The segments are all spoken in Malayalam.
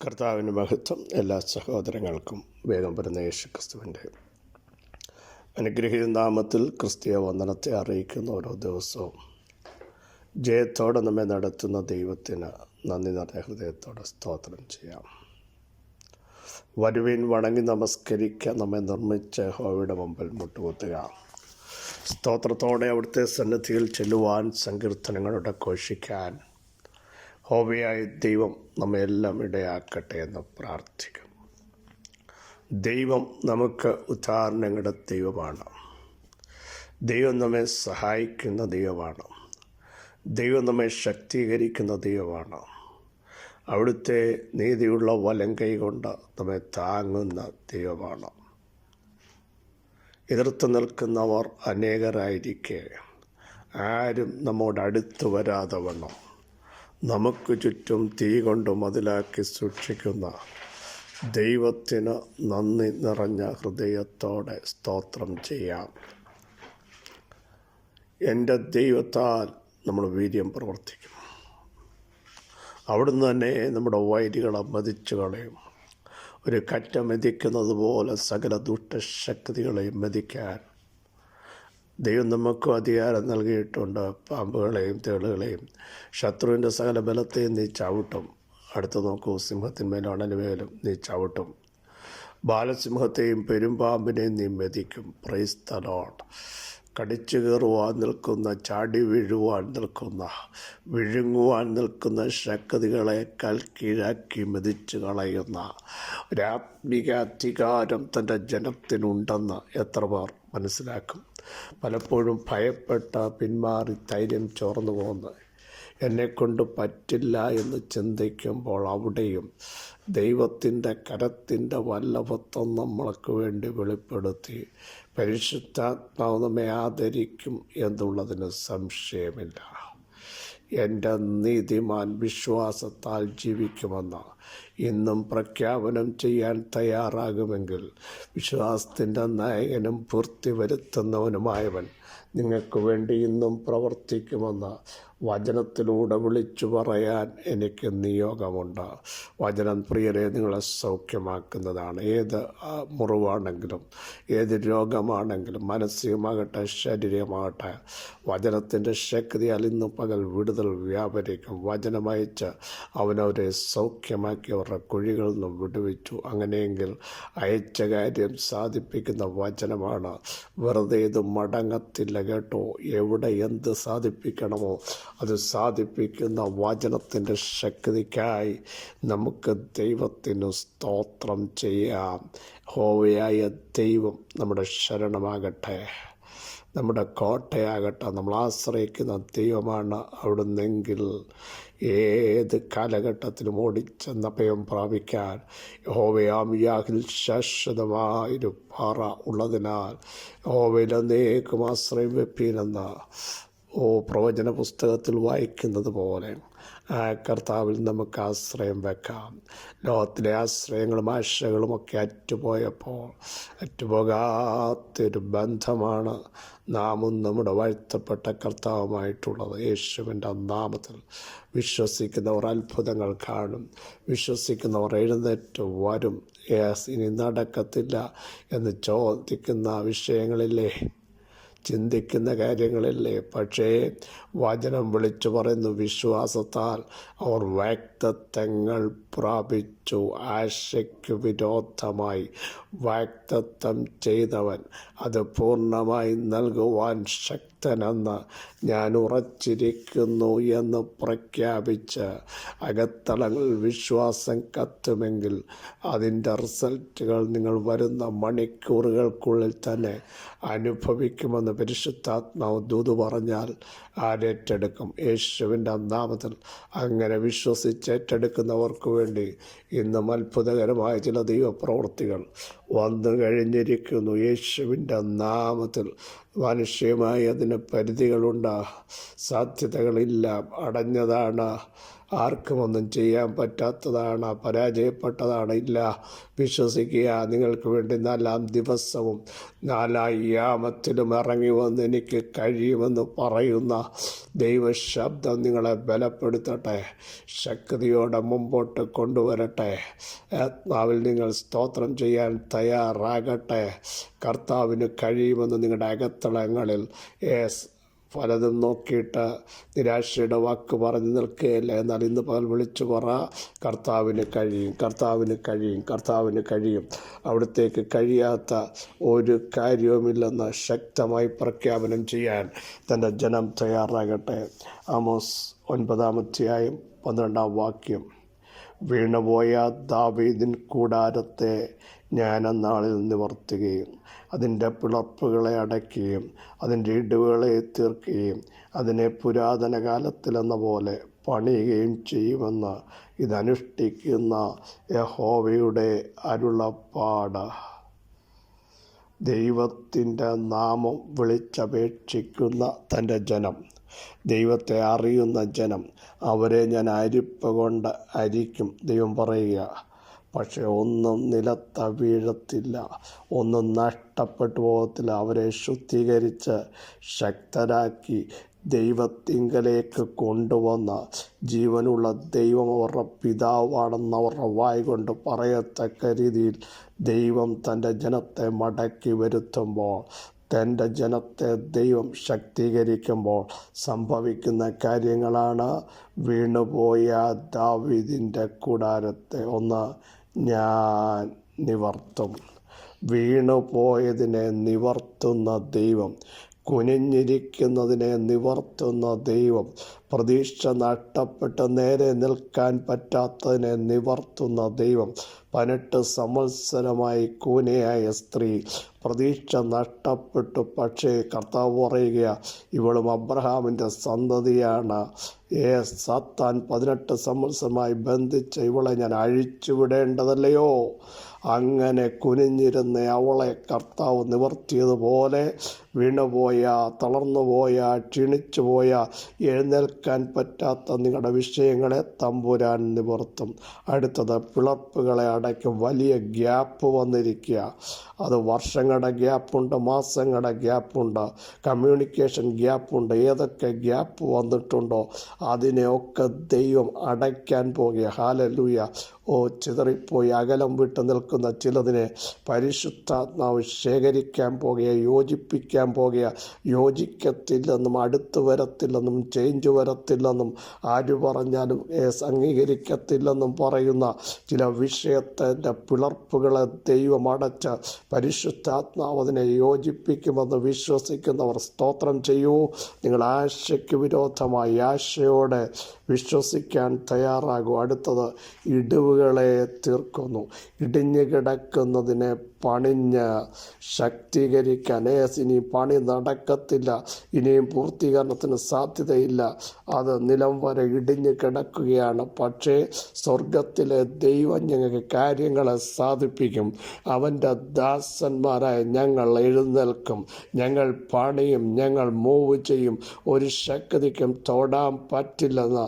കർത്താവിന് മഹത്വം. എല്ലാ സഹോദരങ്ങൾക്കും വേഗം വരുന്ന യേശുക്രിസ്തുവിൻ്റെ അനുഗ്രഹീത നാമത്തിൽ ക്രിസ്തീയ വന്ദനത്തെ അറിയിക്കുന്ന ഓരോ ദിവസവും ജയത്തോടെ നമ്മെ നടത്തുന്ന ദൈവത്തിന് നന്ദി നിറഞ്ഞ ഹൃദയത്തോടെ സ്തോത്രം ചെയ്യാം. വരുവിൻ, വണങ്ങി നമസ്കരിക്കുക, നമ്മെ നിർമ്മിച്ച യഹോവയുടെ മുമ്പിൽ മുട്ടുകുത്തുക. സ്തോത്രത്തോടെ അവിടുത്തെ സന്നിധിയിൽ ചെല്ലുവാൻ, സങ്കീർത്തനങ്ങളുടെ ഘോഷിക്കാൻ യഹോവയായ ദൈവം നമ്മയെല്ലാം ഇടയാക്കട്ടെ എന്ന് പ്രാർത്ഥിക്കും. ദൈവം നമുക്ക് ഉദാഹരണങ്ങളുടെ ദൈവമാണ്. ദൈവം നമ്മെ സഹായിക്കുന്ന ദൈവമാണ്. ദൈവം നമ്മെ ശക്തീകരിക്കുന്ന ദൈവമാണ്. അവിടുത്തെ നീതിയുള്ള വലങ്കൈ കൊണ്ട് നമ്മെ താങ്ങുന്ന ദൈവമാണ്. എതിർത്ത് നിൽക്കുന്നവർ അനേകരായിരിക്കെ ആരും നമ്മോട് അടുത്ത് വരാതെ വണ്ണം നമുക്ക് ചുറ്റും തീ കൊണ്ട് മതിലാക്കി സൂക്ഷിക്കുന്ന ദൈവത്തിന് നന്ദി നിറഞ്ഞ ഹൃദയത്തോടെ സ്തോത്രം ചെയ്യാം. എൻ്റെ ദൈവത്താൽ നമ്മൾ വീര്യം പ്രവർത്തിക്കും. അവിടുന്ന് തന്നെ നമ്മുടെ വൈരികളെ മതിച്ചു കളയും. ഒരു കറ്റ മെതിക്കുന്നത് പോലെ സകല ദുഷ്ടശക്തികളെയും മെതിക്കാൻ ദൈവം നമുക്ക് അധികാരം നൽകിയിട്ടുണ്ട്. പാമ്പുകളെയും തേളുകളെയും ശത്രുവിൻ്റെ സകല ബലത്തെയും നീ ചവിട്ടും. അടുത്ത് നോക്കൂ, സിംഹത്തിന്മേലും അണനുമേലും നീ ചവിട്ടും. ബാലസിംഹത്തെയും പെരുമ്പാമ്പിനെയും നീ മെതിക്കും. Praise the Lord. കടിച്ചു കയറുവാൻ നിൽക്കുന്ന, ചാടി വീഴുവാൻ നിൽക്കുന്ന, വിഴുങ്ങുവാൻ നിൽക്കുന്ന ശക്തികളെ കീഴാക്കി മെതിച്ചു കളയുന്ന ഒരാത്മിക അധികാരം തൻ്റെ ജനത്തിനുണ്ടെന്ന് എത്ര പേർ മനസ്സിലാക്കും? പലപ്പോഴും ഭയപ്പെട്ട പിന്മാറി ധൈര്യം ചോർന്നു പോകുന്നത് എന്നെക്കൊണ്ട് പറ്റില്ല എന്ന് ചിന്തിക്കുമ്പോൾ അവിടെയും ദൈവത്തിൻ്റെ കരത്തിൻ്റെ വല്ലഭത്വം നമ്മൾക്ക് വേണ്ടി വെളിപ്പെടുത്തി പരിശുദ്ധാത്മാവ് നമ്മെ ആദരിക്കും എന്നുള്ളതിന് സംശയമില്ല. എൻ്റെ നീതിമാൻ വിശ്വാസത്താൽ ജീവിക്കുമെന്ന് ഇന്നും പ്രഖ്യാപനം ചെയ്യാൻ തയ്യാറാകുമെങ്കിൽ വിശ്വാസത്തിൻ്റെ നായകനും പൂർത്തി വരുത്തുന്നവനുമായവൻ നിങ്ങൾക്ക് വേണ്ടി ഇന്നും പ്രവർത്തിക്കുമെന്ന് വചനത്തിലൂടെ വിളിച്ചു പറയാൻ എനിക്ക് നിയോഗമുണ്ട്. വചനം പ്രിയരെ നിങ്ങളെ സൗഖ്യമാക്കുന്നതാണ്. ഏത് മുറിവാണെങ്കിലും, ഏത് രോഗമാണെങ്കിലും, മാനസികമാകട്ടെ ശാരീരികമാകട്ടെ, വചനത്തിൻ്റെ ശക്തിയാൽ ഇന്ന് പകൽ വിടുതൽ വ്യാപരിക്കും. വചനമയച്ച് അവനവരെ സൗഖ്യമാക്കി അവരുടെ കുഴികളിൽ നിന്നും വിടുവിച്ചു. അങ്ങനെയെങ്കിൽ അയച്ച കാര്യം സാധിപ്പിക്കുന്ന വചനമാണ്. വെറുതെ ഇത് മടങ്ങത്തില്ല കേട്ടോ. എവിടെ എന്ത് സാധിപ്പിക്കണമോ അത് സാധിപ്പിക്കുന്ന വചനത്തിൻ്റെ ശക്തിക്കായി നമുക്ക് ദൈവത്തിന് സ്തോത്രം ചെയ്യാം. യഹോവയായ ദൈവം നമ്മുടെ ശരണമാകട്ടെ, നമ്മുടെ കോട്ടയാകട്ടെ. നമ്മൾ ആശ്രയിക്കുന്ന ദൈവമാണ് അവിടുന്നെങ്കിൽ ഏത് കാലഘട്ടത്തിലും ഓടിച്ചെന്ന അഭയം പ്രാപിക്കാൻ യഹോവയാം യാഹിൽ ശാശ്വതമായൊരു പാറ ഉള്ളതിനാൽ യഹോവയിൽ അനേകം ആശ്രയം വെപ്പീനെന്ന് പ്രവചന പുസ്തകത്തിൽ വായിക്കുന്നത് പോലെ ആ കർത്താവിൽ നമുക്ക് ആശ്രയം വെക്കാം. ലോകത്തിലെ ആശ്രയങ്ങളും ആശകളുമൊക്കെ അറ്റുപോകാത്തൊരു ബന്ധമാണ് നാമും നമ്മുടെ വാഴ്ത്തപ്പെട്ട കർത്താവുമായിട്ടുള്ളത്. യേശുവിൻ്റെ നാമത്തിൽ വിശ്വസിക്കുന്നവർ അത്ഭുതങ്ങൾ കാണും. വിശ്വസിക്കുന്നവർ എഴുന്നേറ്റ് വരും. ഇനി നടക്കത്തില്ല എന്ന് ചോദിക്കുന്ന വിഷയങ്ങളില്ലേ, ചിന്തിക്കുന്ന കാര്യങ്ങളില്ലേ, പക്ഷേ വചനം വിളിച്ചു പറയുന്നു, വിശ്വാസത്താൽ അവർ വാഗ്ദത്തങ്ങൾ പ്രാപിച്ചു. ആശയ്ക്ക് വിരോധമായി വാഗ്ദത്തം ചെയ്തവൻ അത് പൂർണ്ണമായി നൽകുവാൻ ശക്തനെന്ന് ഞാൻ ഉറച്ചിരിക്കുന്നു എന്ന് പ്രഖ്യാപിച്ച് അകത്തളങ്ങളിൽ വിശ്വാസം കത്തുമെങ്കിൽ അതിൻ്റെ റിസൾട്ടുകൾ നിങ്ങൾ വരുന്ന മണിക്കൂറുകൾക്കുള്ളിൽ തന്നെ അനുഭവിക്കുമെന്ന് പരിശുദ്ധാത്മാവ് ദൂത് പറഞ്ഞാൽ ആരേറ്റെടുക്കും? യേശുവിൻ്റെ നാമത്തിൽ അങ്ങനെ വിശ്വസിച്ചേറ്റെടുക്കുന്നവർക്ക് വേണ്ടി ഇന്നും അത്ഭുതകരമായ ചില ദൈവപ്രവൃത്തികൾ വന്നു കഴിഞ്ഞിരിക്കുന്നു. യേശുവിൻ്റെ നാമത്തിൽ മനുഷ്യമായി അതിന് പരിധികളുണ്ട്, സാധ്യതകളില്ല, അടഞ്ഞതാണ്. ആർക്കും ഒന്നും ചെയ്യാൻ പറ്റാത്തതാണ്, പരാജയപ്പെട്ടതാണ്. ഇല്ല, വിശ്വസിക്കുക. നിങ്ങൾക്ക് വേണ്ടി 4-ാം ദിവസവും 4-ാം യാമത്തിലും ഇറങ്ങി വന്ന് എനിക്ക് കഴിയുമെന്ന് പറയുന്ന ദൈവശബ്ദം നിങ്ങളെ ബലപ്പെടുത്തട്ടെ, ശക്തിയോടെ മുമ്പോട്ട് കൊണ്ടുവരട്ടെ. ആത്മാവിൽ നിങ്ങൾ സ്തോത്രം ചെയ്യാൻ തയ്യാറാകട്ടെ. കർത്താവിന് കഴിയുമെന്ന് നിങ്ങളുടെ അകത്തളങ്ങളിൽ പലതും നോക്കിയിട്ട് നിരാശയുടെ വാക്ക് പറഞ്ഞ് നിൽക്കുകയില്ല. എന്നാൽ ഇന്ന് പകൽ വിളിച്ചു പറ, കർത്താവിന് കഴിയും, കർത്താവിന് കഴിയും, കർത്താവിന് കഴിയും. അവിടത്തേക്ക് കഴിയാത്ത ഒരു കാര്യവുമില്ലെന്ന് ശക്തമായി പ്രഖ്യാപനം ചെയ്യാൻ തൻ്റെ ജനം തയ്യാറാകട്ടെ. ആമോസ് 9-ാം അധ്യായം 12-ാം വാക്യം. വീണുപോയ ദാവീദിൻ കൂടാരത്തെ ഞാൻ അന്നാളിൽ നിവർത്തുകയും അതിൻ്റെ പിളർപ്പുകളെ അടയ്ക്കുകയും അതിൻ്റെ ഇടിവുകളെ തീർക്കുകയും അതിനെ പുരാതന കാലത്തിലെന്ന പോലെ പണിയുകയും ചെയ്യുമെന്ന് ഇതനുഷ്ഠിക്കുന്ന യഹോവയുടെ അരുളപ്പാട്. ദൈവത്തിൻ്റെ നാമം വിളിച്ചപേക്ഷിക്കുന്ന തൻ്റെ ജനം, ദൈവത്തെ അറിയുന്ന ജനം, അവരെ ഞാൻ അരിപ്പ കൊണ്ട് അരിക്കും. ദൈവം പറയുക. പക്ഷെ ഒന്നും നിലത്ത് വീഴത്തില്ല, ഒന്നും നഷ്ടപ്പെട്ടു പോകത്തില്ല. അവരെ ശുദ്ധീകരിച്ച് ശക്തരാക്കി ദൈവത്തിങ്കലേക്ക് കൊണ്ടുവന്ന ജീവനുള്ള ദൈവം അവരുടെ പിതാവാണെന്ന് അവരുടെ വായ് കൊണ്ട് പറയത്തക്ക രീതിയിൽ ദൈവം തൻ്റെ ജനത്തെ മടക്കി വരുത്തുമ്പോൾ, തൻ്റെ ജനത്തെ ദൈവം ശക്തീകരിക്കുമ്പോൾ സംഭവിക്കുന്ന കാര്യങ്ങളാണ്. വീണുപോയ ദാവീദിൻ്റെ കൂടാരത്തെ ഞാൻ നിവർത്തും. വീണുപോയതിനെ നിവർത്തുന്ന ദൈവം, കുനിഞ്ഞിരിക്കുന്നതിനെ നിവർത്തുന്ന ദൈവം, പ്രതീക്ഷ നഷ്ടപ്പെട്ട് നേരെ നിൽക്കാൻ പറ്റാത്തതിനെ നിവർത്തുന്ന ദൈവം. 18 സംവത്സരമായി കൂനയായ സ്ത്രീ പ്രതീക്ഷ നഷ്ടപ്പെട്ടു. പക്ഷേ കർത്താവ് പറയുക, ഇവളും അബ്രഹാമിൻ്റെ സന്തതിയാണ്. സാത്താൻ 18 സംവത്സരമായി ബന്ധിച്ച ഇവളെ ഞാൻ അഴിച്ചുവിടേണ്ടതല്ലയോ? അങ്ങനെ കുനിഞ്ഞിരുന്ന അവളെ കർത്താവ് നിവർത്തിയതുപോലെ വീണുപോയ, തളർന്നുപോയ, ക്ഷീണിച്ചുപോയ, എഴുന്നേൽക്കാൻ പറ്റാത്ത നിങ്ങളുടെ വിഷയങ്ങളെ തമ്പുരാൻ നിവർത്തും. അടുത്തത് പിളർപ്പുകളെ അടയ്ക്കും. വലിയ ഗ്യാപ്പ് വന്നിരിക്കുക. അത് വർഷങ്ങളുടെ ഗ്യാപ്പുണ്ട്, മാസങ്ങളുടെ ഗ്യാപ്പുണ്ട്, കമ്മ്യൂണിക്കേഷൻ ഗ്യാപ്പുണ്ട്. ഏതൊക്കെ ഗ്യാപ്പ് വന്നിട്ടുണ്ടോ അതിനെയൊക്കെ ദൈവം അടയ്ക്കാൻ പോകുക. ഹല്ലേലൂയ. ചിതറിപ്പോയി അകലം വിട്ട് നിൽക്കുന്ന ചിലതിനെ പരിശുദ്ധാത്മാവ് ശേഖരിക്കാൻ പോകുക, യോജിപ്പിക്കാൻ പോകുക. യോജിക്കത്തില്ലെന്നും അടുത്ത് വരത്തില്ലെന്നും ചേഞ്ച് വരത്തില്ലെന്നും ആര് പറഞ്ഞാലും അംഗീകരിക്കത്തില്ലെന്നും പറയുന്ന ചില വിഷയത്തിൻ്റെ പിളർപ്പുകളെ ദൈവം അടച്ച് പരിശുദ്ധാത്മാവ് അതിനെ യോജിപ്പിക്കുമെന്ന് വിശ്വസിക്കുന്നവർ സ്തോത്രം ചെയ്യൂ. നിങ്ങൾ ആശയ്ക്ക് വിരോധമായി ആശയോടെ വിശ്വസിക്കാൻ തയ്യാറാകും. അടുത്തത് ഇടിവുകളെ തീർക്കുന്നു. ഇടിഞ്ഞു കിടക്കുന്നതിനെ പണിഞ്ഞ് ശക്തീകരിക്കാൻ. ഇനി പണി നടക്കത്തില്ല, ഇനിയും പൂർത്തീകരണത്തിന് സാധ്യതയില്ല, അത് നിലം വരെ ഇടിഞ്ഞു കിടക്കുകയാണ്. പക്ഷേ സ്വർഗത്തിലെ ദൈവം ഞങ്ങൾക്ക് കാര്യങ്ങളെ സാധിപ്പിക്കും. അവൻ്റെ ദാസന്മാരായ ഞങ്ങൾ എഴുന്നേൽക്കും, ഞങ്ങൾ പണിയും, ഞങ്ങൾ മൂവ് ചെയ്യും. ഒരു ശക്തിക്കും തൊടാൻ പറ്റില്ലെന്ന്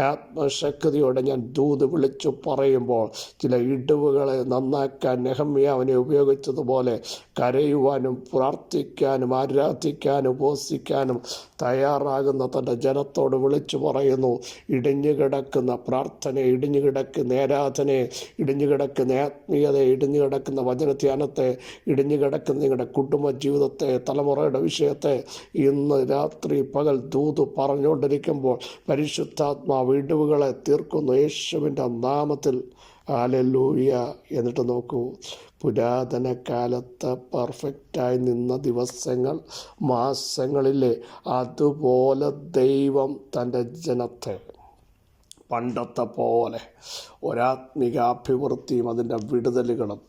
ആത്മശക്തിയോടെ ഞാൻ ദൂത് വിളിച്ചു പറയുമ്പോൾ ചില ഇടിവുകളെ നന്നാക്കാൻ നെഹമ്യാവിനെ ഉപയോഗിച്ചതുപോലെ കരയുവാനും പ്രാർത്ഥിക്കാനും ആരാധിക്കാനും ഉപവസിക്കാനും തയ്യാറാകുന്ന തൻ്റെ ജനത്തോട് വിളിച്ചു പറയുന്നു. ഇടിഞ്ഞു കിടക്കുന്ന പ്രാർത്ഥനയെ, ഇടിഞ്ഞു കിടക്കുന്ന ആരാധനയെ, ഇടിഞ്ഞു കിടക്കുന്ന ആത്മീയതയെ, ഇടിഞ്ഞു കിടക്കുന്ന വചനധ്യാനത്തെ, ഇടിഞ്ഞു കിടക്കുന്ന നിങ്ങളുടെ കുടുംബജീവിതത്തെ, തലമുറയുടെ വിഷയത്തെ ഇന്ന് രാത്രി പകൽ ദൂത് പറഞ്ഞുകൊണ്ടിരിക്കുമ്പോൾ പരിശുദ്ധാത്മാവ് ഇടിവുകളെ തീർക്കുന്നു യേശുവിൻ്റെ നാമത്തിൽ. ഹല്ലേലൂയ. എന്നിട്ട് നോക്കൂ, പുരാതന കാലത്ത് പെർഫെക്റ്റായി നിന്ന ദിവസങ്ങൾ, മാസങ്ങളിലെ അതുപോലെ ദൈവം തൻ്റെ ജനത്തെ പണ്ടത്തെ പോലെ ഒരാത്മികാഭിവൃദ്ധിയും അതിൻ്റെ വിടുതലുകളും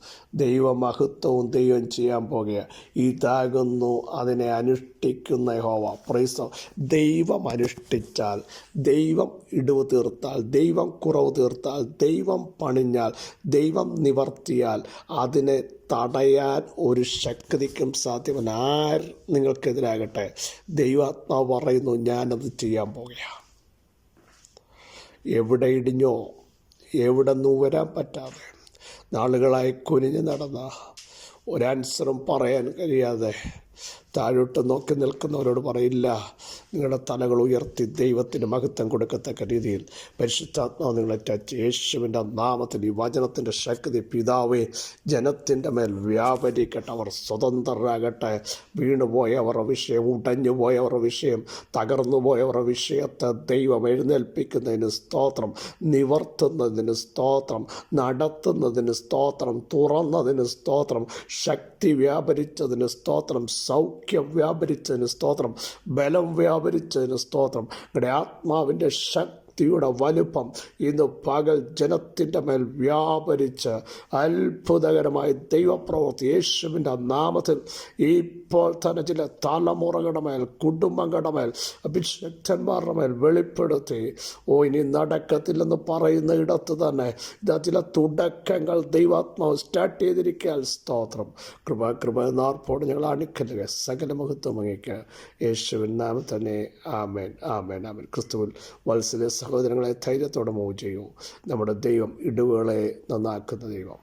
ദൈവമഹത്വവും ദൈവം ചെയ്യാൻ പോകുക. ഇതാകുന്നു അതിനെ അനുഷ്ഠിക്കുന്ന യഹോവ. പ്രൈസ്. ദൈവം അനുഷ്ഠിച്ചാൽ, ദൈവം ഇടിവ് തീർത്താൽ, ദൈവം കുറവ് തീർത്താൽ, ദൈവം പണിഞ്ഞാൽ, ദൈവം നിവർത്തിയാൽ അതിനെ തടയാൻ ഒരു ശക്തിക്കും സാധ്യമല്ല. ആര് നിങ്ങൾക്കെതിരാകട്ടെ, ദൈവാത്മാവ് പറയുന്നു ഞാനത് ചെയ്യാൻ പോകുകയാണ്. എവിടെ ഇടിഞ്ഞോ, എവിടെ നിന്ന് വരാൻ പറ്റാതെ നാളുകളായി കുനിഞ്ഞ് നടന്ന ഒരാൻസറും പറയാൻ കഴിയാതെ താഴോട്ട് നോക്കി നിൽക്കുന്നവരോട് പറയില്ല, നിങ്ങളുടെ തലകൾ ഉയർത്തി ദൈവത്തിന് മഹത്വം കൊടുക്കത്തക്ക രീതിയിൽ പരിശുദ്ധാത്മാവ് നിങ്ങളെ ടച്ച് യേശുവിൻ്റെ നാമത്തിൽ ഈ വചനത്തിൻ്റെ ശക്തി പിതാവേ ജനത്തിൻ്റെ മേൽ വ്യാപരിക്കട്ടെ. അവർ സ്വതന്ത്രരാകട്ടെ. വീണുപോയവരുടെ വിഷയം, ഉടഞ്ഞുപോയവരുടെ വിഷയം, തകർന്നുപോയവരുടെ വിഷയത്തെ ദൈവം എഴുന്നേൽപ്പിക്കുന്നതിന് സ്തോത്രം, നിവർത്തുന്നതിന് സ്തോത്രം, നടത്തുന്നതിന് സ്തോത്രം, തുറന്നതിന് സ്തോത്രം, ശക്തി വ്യാപരിച്ചതിന് സ്തോത്രം, സൗഖ്യം വ്യാപരിച്ചതിന് സ്തോത്രം, ബലം വ്യാപരിച്ചതിന് സ്തോത്രം. നിങ്ങളുടെ ആത്മാവിൻ്റെ ശക്തിയുടെ വലുപ്പം ഇന്ന് പകൽ ജനത്തിൻ്റെ മേൽ വ്യാപരിച്ച് അത്ഭുതകരമായ ദൈവപ്രവൃത്തി യേശുവിൻ്റെ നാമത്തിൽ ഇപ്പോൾ തന്നെ ചില തലമുറകളുടെ മേൽ, കുടുംബങ്ങളുടെ മേൽ, അഭിഷക്തന്മാരുടെ മേൽ വെളിപ്പെടുത്തി. ഇനി നടക്കത്തില്ലെന്ന് പറയുന്ന ഇടത്ത് തന്നെ ഇതാ ചില തുടക്കങ്ങൾ ദൈവാത്മാവ് സ്റ്റാർട്ട് ചെയ്തിരിക്കാൻ സ്തോത്രം. കൃപ നാർപ്പോട് ഞങ്ങൾ അണിക്കലുക സകല മഹത്വം അങ്ങേക്ക് യേശുവിൻ നാമം തന്നെ. ആമേൻ, ആമേൻ, ആമേൻ. ക്രിസ്തുവിൽ വത്സല സഹോദരങ്ങളെ ധൈര്യത്തോടെ മൂവ് ചെയ്യൂ. നമ്മുടെ ദൈവം ഇടിവുകളെ നന്നാക്കുന്ന ദൈവം.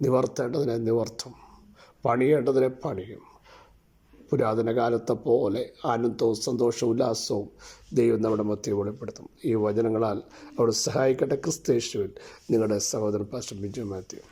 നിവർത്തേണ്ടതിനെ നിവർത്തും, പണിയേണ്ടതിനെ പണിയും. പുരാതന കാലത്തെ പോലെ ആനന്ദവും സന്തോഷവും ഉല്ലാസവും ദൈവം നമ്മുടെ മധ്യേ വെളിപ്പെടുത്തും. ഈ വചനങ്ങളാൽ അവിടെ സഹായിക്കട്ടെ. ക്രിസ്തയേശുവിൽ നിങ്ങളുടെ സഹോദരൻ പാസ്റ്റർ ബിജു മാത്യു.